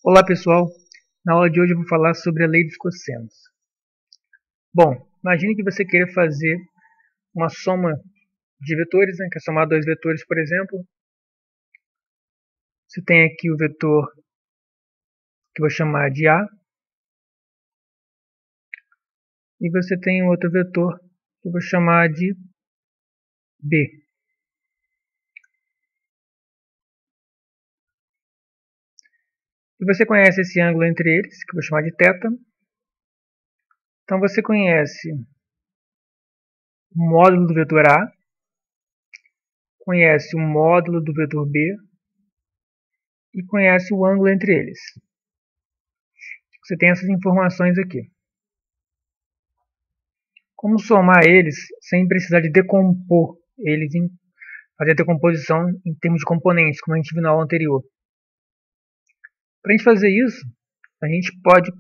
Olá pessoal, na aula de hoje eu vou falar sobre a lei dos cossenos. Bom, imagine que você queira fazer uma soma de vetores, quer somar dois vetores, por exemplo. Você tem aqui o vetor que eu vou chamar de A, e você tem outro vetor que eu vou chamar de B. E você conhece esse ângulo entre eles, que eu vou chamar de θ. Então você conhece o módulo do vetor A, conhece o módulo do vetor B e conhece o ângulo entre eles. Você tem essas informações aqui. Como somar eles sem precisar de decompor eles, fazer a decomposição em termos de componentes, como a gente viu na aula anterior. Para a gente fazer isso, a gente pode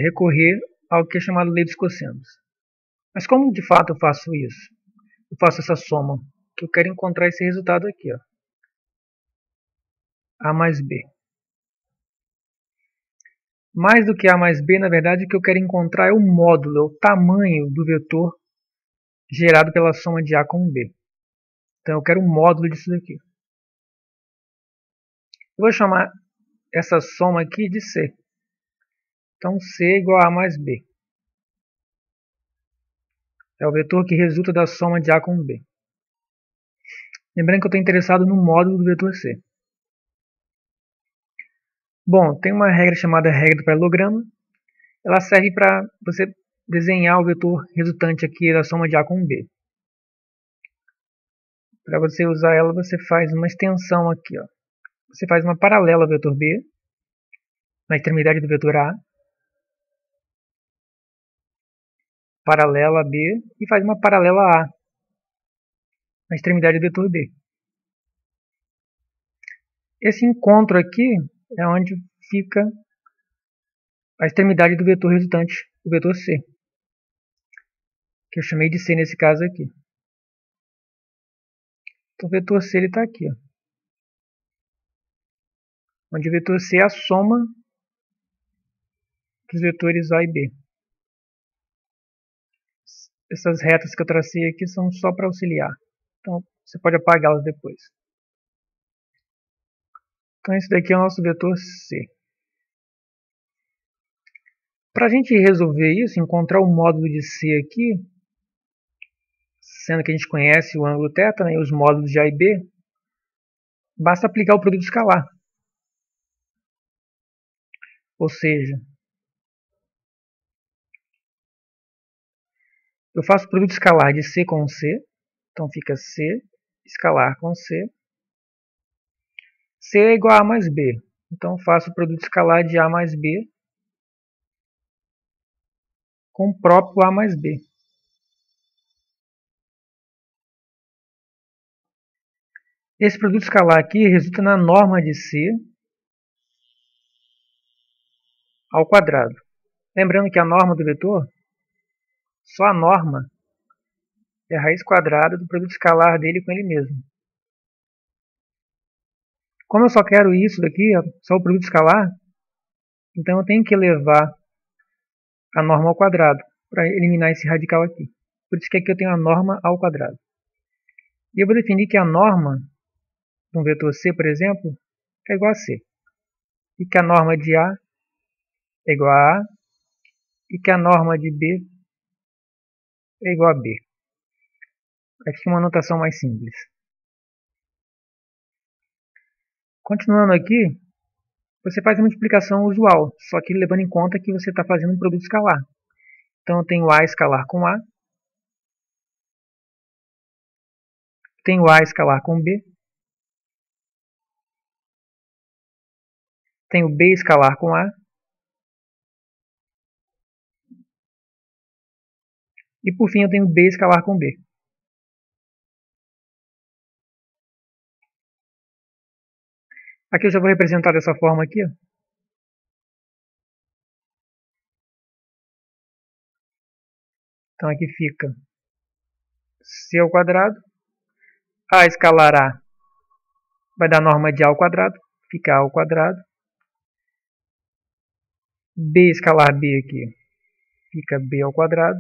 recorrer ao que é chamado lei dos cossenos. Mas como de fato eu faço isso? Eu faço essa soma, que eu quero encontrar esse resultado aqui, ó. A mais B. Mais do que A mais B, na verdade, o que eu quero encontrar é o módulo, é o tamanho do vetor gerado pela soma de A com B. Então eu quero o módulo disso daqui. Eu vou chamar essa soma aqui de C. Então C é igual a A mais B. É o vetor que resulta da soma de A com B. Lembrando que eu estou interessado no módulo do vetor C. Bom, tem uma regra chamada regra do paralelogramo. Ela serve para você desenhar o vetor resultante aqui da soma de A com B. Para você usar ela, você faz uma extensão aqui, ó. Você faz uma paralela ao vetor B, na extremidade do vetor A, paralela a B, e faz uma paralela a A, na extremidade do vetor B. Esse encontro aqui é onde fica a extremidade do vetor resultante, o vetor C, que eu chamei de C nesse caso aqui. Então o vetor C está aqui, ó, onde o vetor C é a soma dos vetores A e B. Essas retas que eu tracei aqui são só para auxiliar, então você pode apagá-las depois. Então esse daqui é o nosso vetor C. Para a gente resolver isso, encontrar o módulo de C aqui, sendo que a gente conhece o ângulo θ, e os módulos de A e B, basta aplicar o produto escalar. Ou seja, eu faço o produto escalar de C com C, então fica C escalar com C. C é igual a A mais B, então faço o produto escalar de A mais B com o próprio A mais B. Esse produto escalar aqui resulta na norma de C ao quadrado. Lembrando que a norma do vetor, só a norma é a raiz quadrada do produto escalar dele com ele mesmo. Como eu só quero isso daqui, só o produto escalar, então eu tenho que levar a norma ao quadrado para eliminar esse radical aqui. Por isso que aqui eu tenho a norma ao quadrado. E eu vou definir que a norma de um vetor C, por exemplo, é igual a C. E que a norma de A é igual a A. E que a norma de B é igual a B. Aqui é uma notação mais simples. Continuando aqui, você faz a multiplicação usual, só que levando em conta que você está fazendo um produto escalar. Então eu tenho A escalar com A, tenho A escalar com B, tenho B escalar com A, e por fim eu tenho B escalar com B. Aqui eu já vou representar dessa forma aqui, ó. Então aqui fica C ao quadrado, A escalar A vai dar a norma de A ao quadrado, fica A ao quadrado. B escalar B aqui fica B ao quadrado.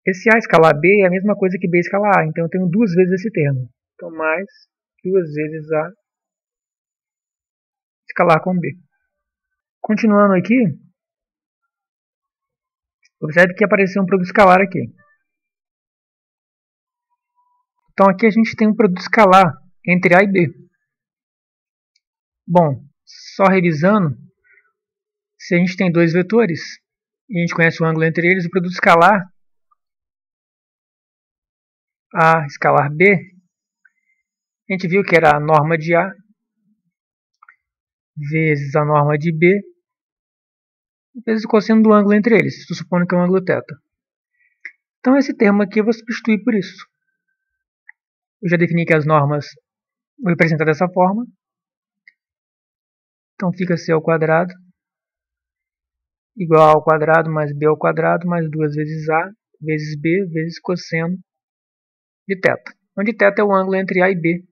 Esse A escalar B é a mesma coisa que B escalar A, então eu tenho duas vezes esse termo. Então, mais duas vezes A escalar com B. Continuando aqui, observe que apareceu um produto escalar aqui. Então, aqui a gente tem um produto escalar entre A e B. Bom, só revisando, se a gente tem dois vetores e a gente conhece o ângulo entre eles, o produto escalar A escalar B, a gente viu que era a norma de A vezes a norma de B vezes o cosseno do ângulo entre eles. Estou supondo que é um ângulo θ. Então, esse termo aqui eu vou substituir por isso. Eu já defini que as normas vou representar dessa forma. Então, fica C ao quadrado igual A ao quadrado mais B ao quadrado mais 2 vezes A vezes B vezes cosseno de θ. Onde θ é o ângulo entre A e B,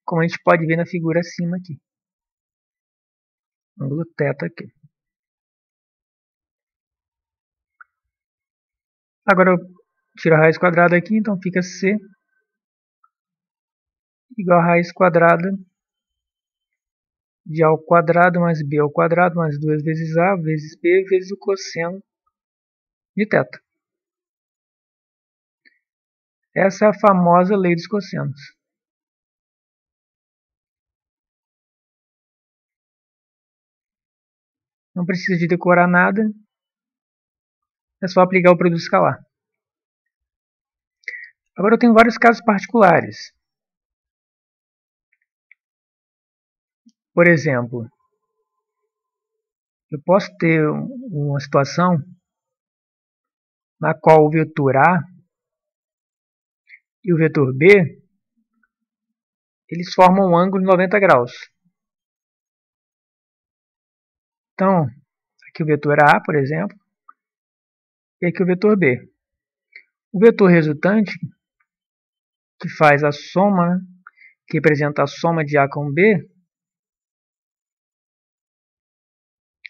como a gente pode ver na figura acima aqui. Ângulo θ aqui. Agora eu tiro a raiz quadrada aqui, então fica C igual a raiz quadrada de A ao quadrado mais B ao quadrado mais 2 vezes A vezes B vezes o cosseno de θ. Essa é a famosa lei dos cossenos. Não precisa de decorar nada, é só aplicar o produto escalar. Agora eu tenho vários casos particulares. Por exemplo, eu posso ter uma situação na qual o vetor A e o vetor B eles formam um ângulo de 90 graus. Então, aqui o vetor A, por exemplo, e aqui o vetor B. O vetor resultante, que faz a soma, que representa a soma de A com B,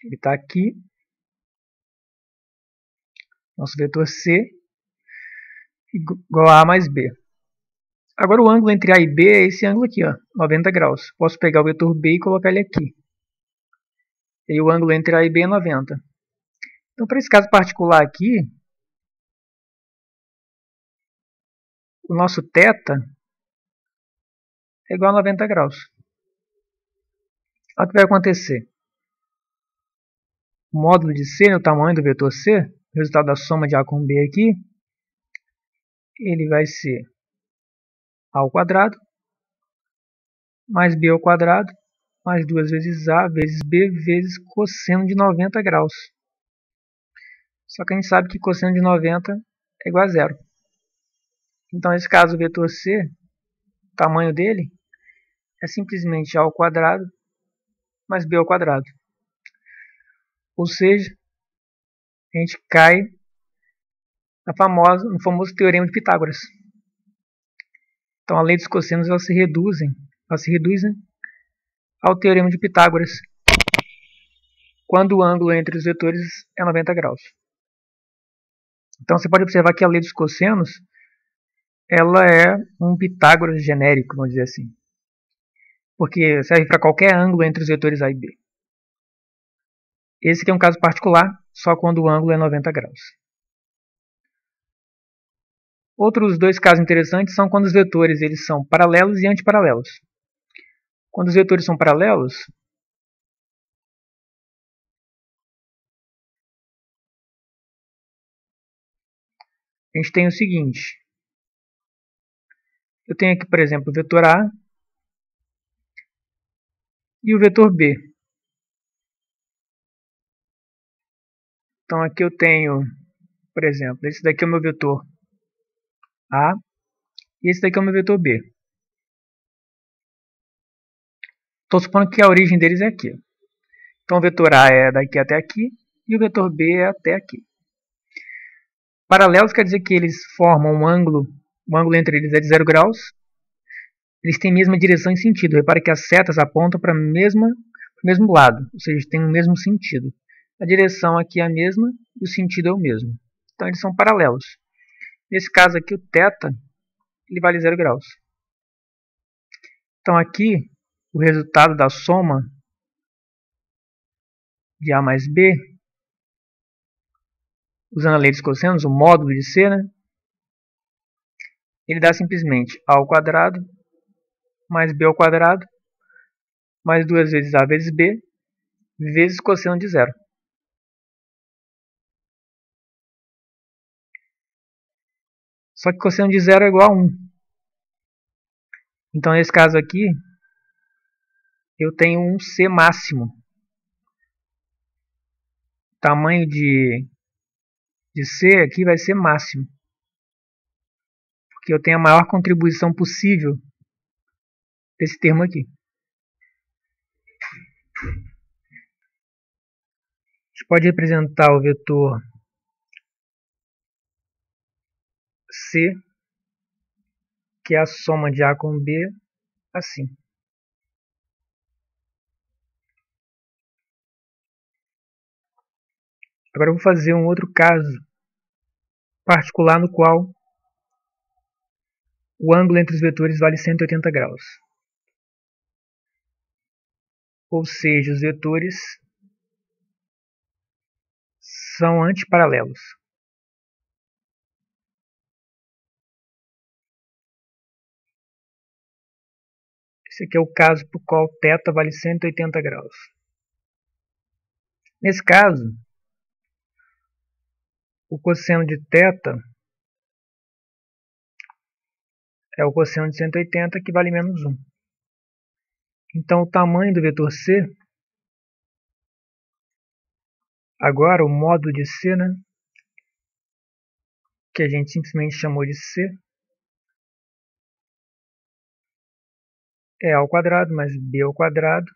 ele está aqui. Nosso vetor C igual a A mais B. Agora o ângulo entre A e B é esse ângulo aqui, ó, 90 graus. Posso pegar o vetor B e colocar ele aqui. E o ângulo entre A e B é 90. Então, para esse caso particular aqui, o nosso θ é igual a 90 graus. Olha o que vai acontecer. O módulo de C, o tamanho do vetor C, o resultado da soma de A com B aqui, ele vai ser A ao quadrado mais B ao quadrado mais 2 vezes A vezes B vezes cosseno de 90 graus. Só que a gente sabe que cosseno de 90 é igual a zero. Então, nesse caso, o vetor C, o tamanho dele é simplesmente A ao quadrado mais B ao quadrado. Ou seja, a gente cai no famoso teorema de Pitágoras. Então, a lei dos cossenos elas se reduzem ao teorema de Pitágoras quando o ângulo entre os vetores é 90 graus. Então, você pode observar que a lei dos cossenos ela é um Pitágoras genérico, vamos dizer assim, porque serve para qualquer ângulo entre os vetores A e B. Esse aqui é um caso particular, só quando o ângulo é 90 graus. Outros dois casos interessantes são quando os vetores eles são paralelos e antiparalelos. Quando os vetores são paralelos, a gente tem o seguinte. Eu tenho aqui, por exemplo, o vetor A e o vetor B. Então, aqui eu tenho, por exemplo, esse daqui é o meu vetor A e esse daqui é o meu vetor B. Estou supondo que a origem deles é aqui. Então, o vetor A é daqui até aqui e o vetor B é até aqui. Paralelos quer dizer que eles formam um ângulo, o ângulo entre eles é de 0 graus, eles têm a mesma direção e sentido. Repare que as setas apontam para o mesmo lado, ou seja, têm o mesmo sentido. A direção aqui é a mesma e o sentido é o mesmo. Então eles são paralelos. Nesse caso aqui, o θ ele vale 0 graus. Então aqui, o resultado da soma de A mais B, usando a lei dos cossenos, o módulo de C, né? Ele dá simplesmente A ao quadrado mais B ao quadrado mais 2 vezes A vezes B vezes cosseno de 0. Só que cosseno de 0 é igual a 1. Então nesse caso aqui, eu tenho um C máximo. O tamanho de C aqui vai ser máximo. Porque eu tenho a maior contribuição possível desse termo aqui. A gente pode representar o vetor C, que é a soma de A com B, assim. Agora eu vou fazer um outro caso particular no qual o ângulo entre os vetores vale 180 graus. Ou seja, os vetores são antiparalelos. Esse aqui é o caso para o qual θ vale 180 graus. Nesse caso, o cosseno de θ é o cosseno de 180, que vale menos 1. Então, o tamanho do vetor C, agora o módulo de C, né, que a gente simplesmente chamou de C, é A ao quadrado mais B ao quadrado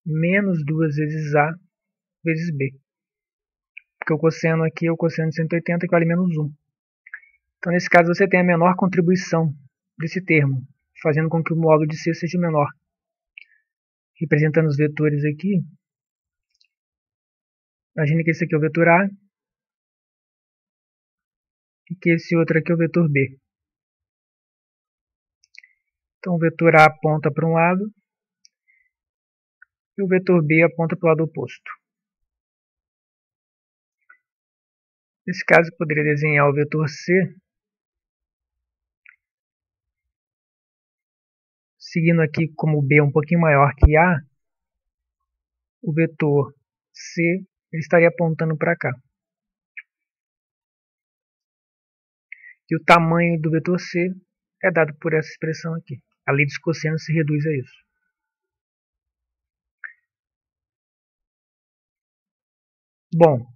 menos 2 vezes A vezes B. Porque o cosseno aqui é o cosseno de 180, que vale menos 1. Então, nesse caso, você tem a menor contribuição desse termo, fazendo com que o módulo de C seja menor. Representando os vetores aqui, imagine que esse aqui é o vetor A e que esse outro aqui é o vetor B. Então, o vetor A aponta para um lado e o vetor B aponta para o lado oposto. Nesse caso, eu poderia desenhar o vetor C seguindo aqui, como o B é um pouquinho maior que A, o vetor C ele estaria apontando para cá. E o tamanho do vetor C é dado por essa expressão aqui. A lei dos cossenos se reduz a isso. Bom,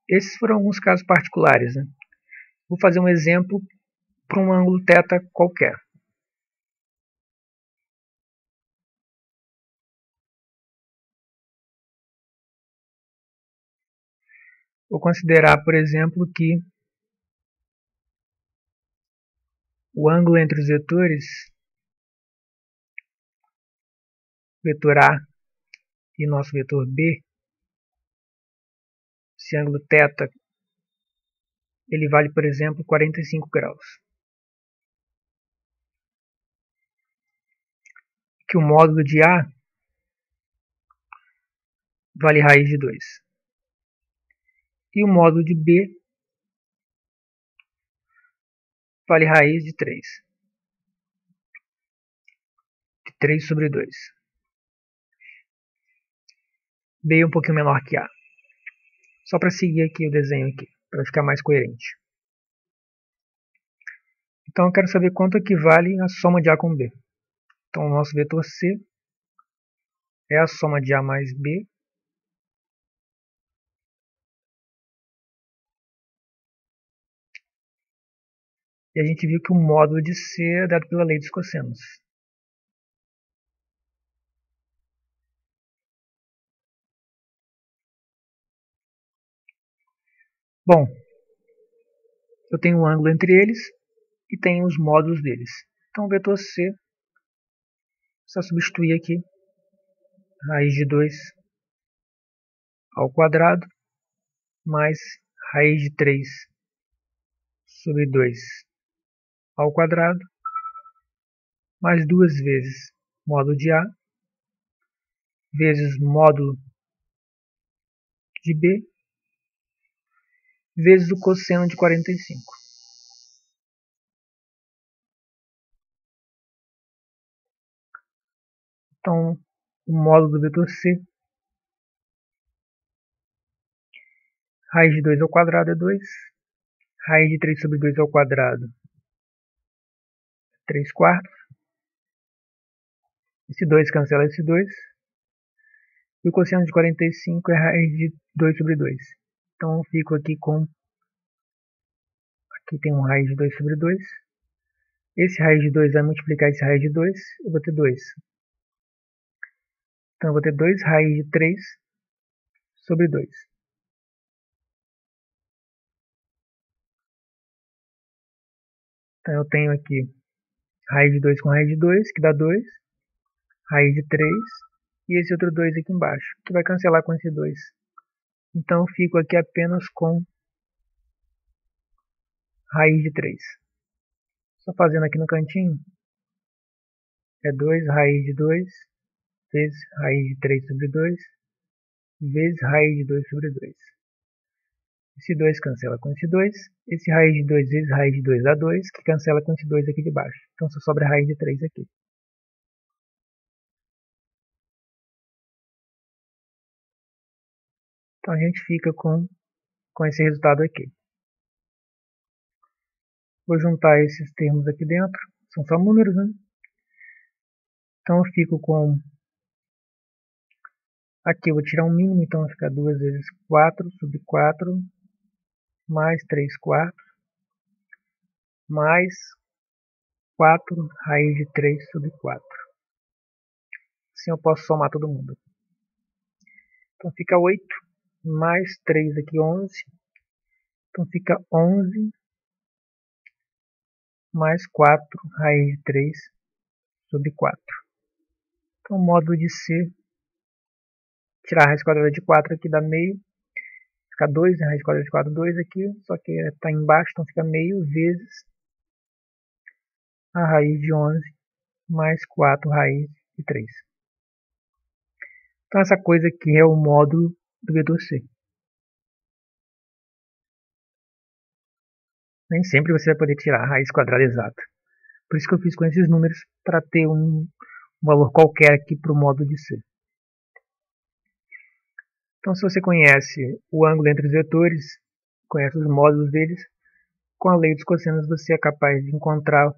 esses foram alguns casos particulares, né? Vou fazer um exemplo para um ângulo θ qualquer. Vou considerar, por exemplo, que o ângulo entre os vetores, vetor A e nosso vetor B, esse ângulo θ, ele vale, por exemplo, 45 graus. Que o módulo de A vale raiz de 2. E o módulo de B vale raiz de 3. De 3 sobre 2. B é um pouquinho menor que A. Só para seguir aqui o desenho aqui, para ficar mais coerente. Então eu quero saber quanto equivale a soma de A com B. Então o nosso vetor C é a soma de A mais B e a gente viu que o módulo de C é dado pela lei dos cossenos. Bom, eu tenho um ângulo entre eles e tenho os módulos deles. Então o vetor C Só substituir aqui raiz de 2 ao quadrado mais raiz de 3 sobre 2 ao quadrado mais 2 vezes módulo de A vezes módulo de B vezes o cosseno de 45. Então, o módulo do vetor C, raiz de 2 ao quadrado é 2, raiz de 3 sobre 2 ao quadrado é 3 quartos, esse 2 cancela esse 2, e o cosseno de 45 é raiz de 2 sobre 2. Então, eu fico aqui com, aqui tem um raiz de 2 sobre 2, esse raiz de 2 vai multiplicar esse raiz de 2, eu vou ter 2. Então, eu vou ter 2 raiz de 3 sobre 2. Então, eu tenho aqui raiz de 2 com raiz de 2, que dá 2, raiz de 3, e esse outro 2 aqui embaixo, que vai cancelar com esse 2. Então, eu fico aqui apenas com raiz de 3. Só fazendo aqui no cantinho, é 2 raiz de 2 vezes raiz de 3 sobre 2 vezes raiz de 2 sobre 2. Esse 2 cancela com esse 2. Esse raiz de 2 vezes raiz de 2 dá 2, que cancela com esse 2 aqui de baixo. Então só sobra raiz de 3 aqui. Então a gente fica com esse resultado aqui. Vou juntar esses termos aqui dentro. São só números, né? Então eu fico com... Aqui eu vou tirar um mínimo, então vai ficar 2 vezes 4 sobre 4 mais 3 quartos mais 4 raiz de 3 sobre 4. Assim eu posso somar todo mundo. Então fica 8 mais 3 aqui, 11. Então fica 11 mais 4 raiz de 3 sobre 4. Então o módulo de C, tirar a raiz quadrada de 4 aqui dá meio. Fica 2, a raiz quadrada de 4, 2 aqui. Só que está embaixo, então fica meio vezes a raiz de 11 mais 4 raiz de 3. Então essa coisa aqui é o módulo do vetor C. Nem sempre você vai poder tirar a raiz quadrada exata. Por isso que eu fiz com esses números, para ter um valor qualquer aqui para o módulo de C. Então, se você conhece o ângulo entre os vetores, conhece os módulos deles, com a lei dos cossenos você é capaz de encontrar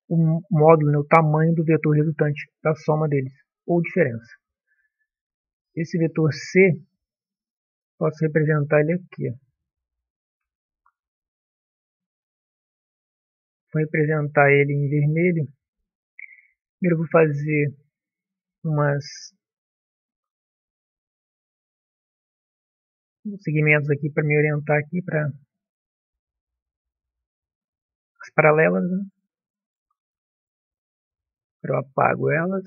o módulo, né, o tamanho do vetor resultante da soma deles, ou diferença. Esse vetor C, posso representar ele aqui. Vou representar ele em vermelho. Primeiro eu vou fazer uns segmentos aqui para me orientar aqui para as paralelas, né? Eu apago elas.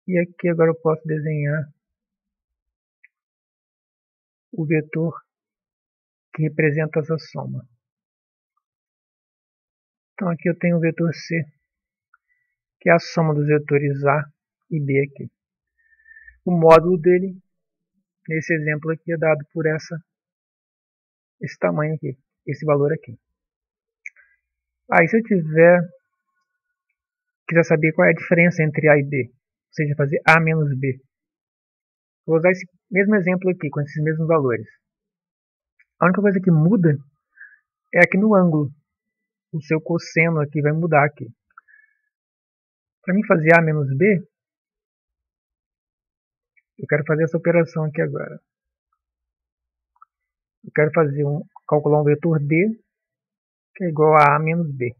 E aqui agora eu posso desenhar o vetor que representa essa soma. Então aqui eu tenho o vetor C, que é a soma dos vetores A e B aqui. O módulo dele, nesse exemplo aqui, é dado por esse tamanho aqui, esse valor aqui. Aí se eu quiser saber qual é a diferença entre A e B, ou seja, fazer A menos B, vou usar esse mesmo exemplo aqui, com esses mesmos valores. A única coisa que muda é aqui no ângulo. O seu cosseno aqui vai mudar aqui. Para mim fazer A menos B, eu quero fazer essa operação aqui agora. Eu quero calcular um vetor D, que é igual a menos B.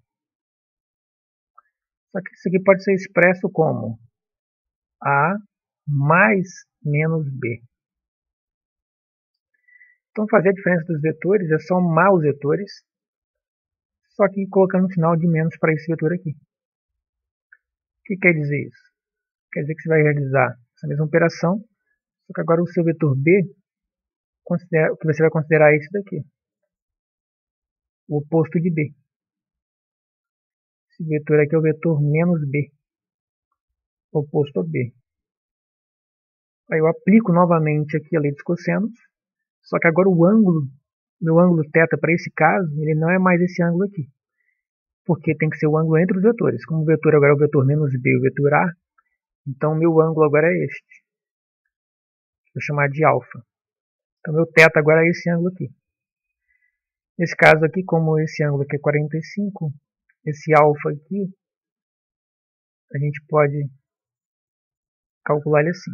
Só que isso aqui pode ser expresso como A mais menos B. Então, fazer a diferença dos vetores é somar os vetores só que colocando um sinal de menos para esse vetor aqui. O que quer dizer isso? Quer dizer que você vai realizar essa mesma operação, só que agora o seu vetor B, o que você vai considerar esse daqui, o oposto de B. Esse vetor aqui é o vetor menos B, oposto a B. Aí eu aplico novamente aqui a lei dos cossenos, só que agora o ângulo, meu ângulo θ para esse caso, ele não é mais esse ângulo aqui, porque tem que ser o ângulo entre os vetores. Como o vetor agora é o vetor menos B e o vetor A, então meu ângulo agora é este. Vou chamar de alfa. Então meu θ agora é esse ângulo aqui. Nesse caso aqui, como esse ângulo aqui é 45, esse alfa aqui, a gente pode calcular ele assim.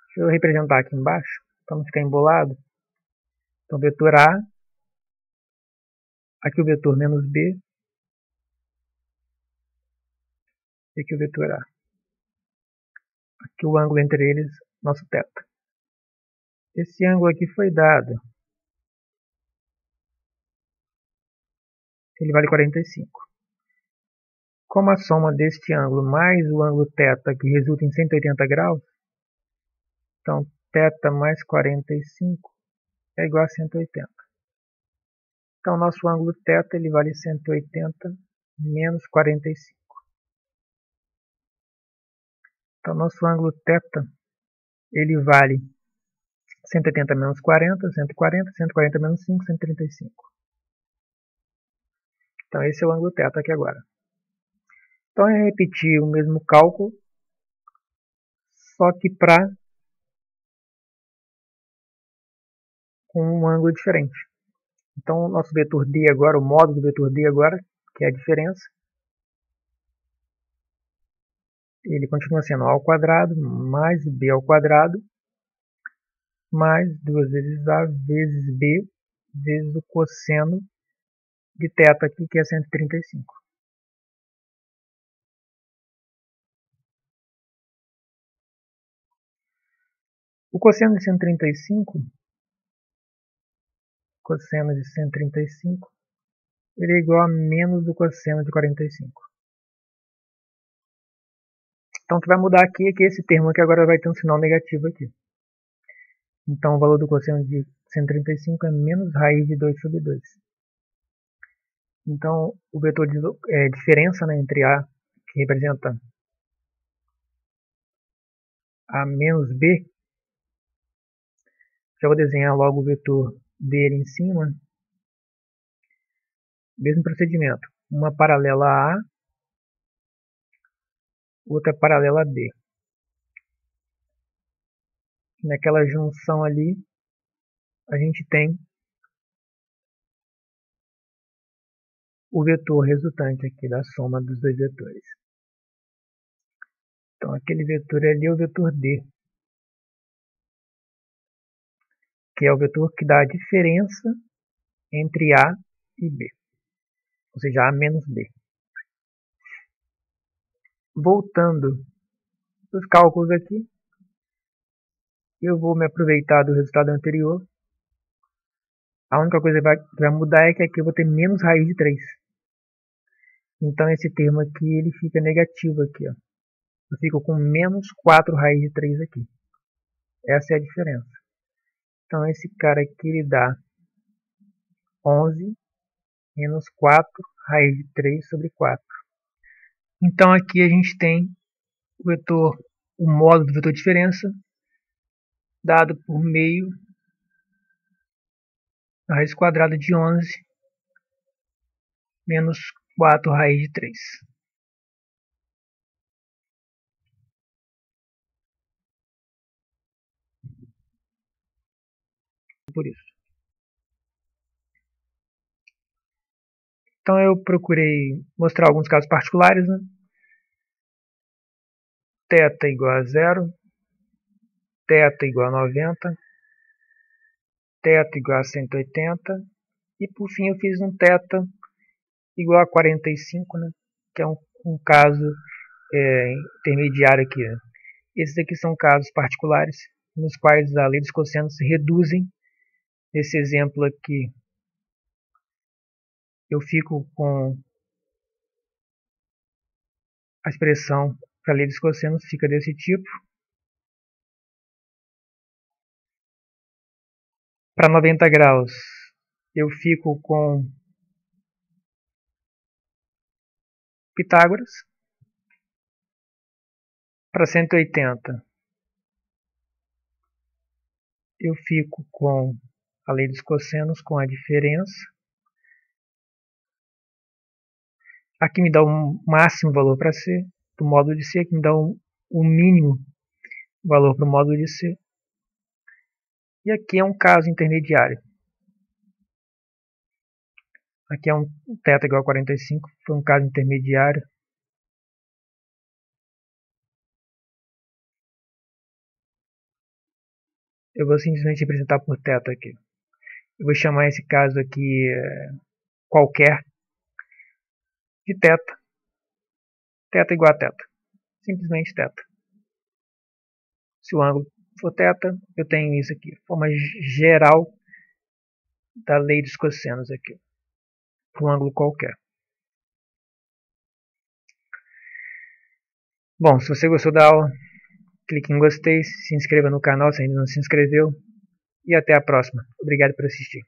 Deixa eu representar aqui embaixo, para não ficar embolado. Então vetor A, aqui o vetor menos B, e aqui o vetor A. Aqui o ângulo entre eles, nosso θ. Esse ângulo aqui foi dado. Ele vale 45. Como a soma deste ângulo mais o ângulo θ, que resulta em 180 graus, então θ mais 45 é igual a 180. Então nosso ângulo θ ele vale 180 menos 45. Então nosso ângulo θ ele vale 180 menos 40, 140, 140 menos 5, 135. Então esse é o ângulo θ aqui agora. Então é repetir o mesmo cálculo, só que com um ângulo diferente. Então o nosso vetor D agora, o módulo do vetor D agora, que é a diferença, ele continua sendo A ao quadrado mais B ao quadrado mais 2 vezes A vezes B vezes o cosseno de θ aqui, que é 135. O cosseno de 135, ele é igual a menos o cosseno de 45. Então o que vai mudar aqui é que esse termo aqui agora vai ter um sinal negativo aqui. Então o valor do cosseno de 135 é menos raiz de 2 sobre 2. Então o vetor de diferença, né, entre A, que representa A menos B, já vou desenhar logo o vetor dele em cima. Mesmo procedimento. Uma paralela a A, outra paralela a B. Naquela junção ali, a gente tem o vetor resultante aqui da soma dos dois vetores. Então aquele vetor ali é o vetor D, que é o vetor que dá a diferença entre A e B, ou seja, A menos B. Voltando para os cálculos aqui, eu vou me aproveitar do resultado anterior. A única coisa que vai mudar é que aqui eu vou ter menos raiz de 3. Então esse termo aqui ele fica negativo aqui, ó. Eu fico com menos 4 raiz de 3 aqui. Essa é a diferença. Então esse cara aqui ele dá 11 menos 4 raiz de 3 sobre 4. Então aqui a gente tem o vetor, o módulo do vetor diferença, dado por meio da raiz quadrada de 11 menos 4 raiz de 3. Por isso. Então eu procurei mostrar alguns casos particulares, né? Θ igual a 0, θ igual a 90, θ igual a 180, e por fim eu fiz um θ igual a 45, né? Que é um caso intermediário aqui. Né? Esses aqui são casos particulares, nos quais a lei dos cossenos se reduzem. Nesse exemplo aqui, eu fico com a expressão para a lei dos cossenos, fica desse tipo. Para 90 graus, eu fico com Pitágoras. Para 180, eu fico com a lei dos cossenos, com a diferença. Aqui me dá um máximo valor para C, do módulo de C. Aqui me dá um mínimo valor para o módulo de C. E aqui é um caso intermediário. Aqui é um θ igual a 45, foi um caso intermediário. Eu vou simplesmente representar por θ aqui. Eu vou chamar esse caso aqui qualquer de θ. θ igual a θ. Simplesmente θ. Se o ângulo for θ, eu tenho isso aqui. Forma geral da lei dos cossenos aqui. Para um ângulo qualquer. Bom, se você gostou da aula, clique em gostei, se inscreva no canal se ainda não se inscreveu. E até a próxima. Obrigado por assistir.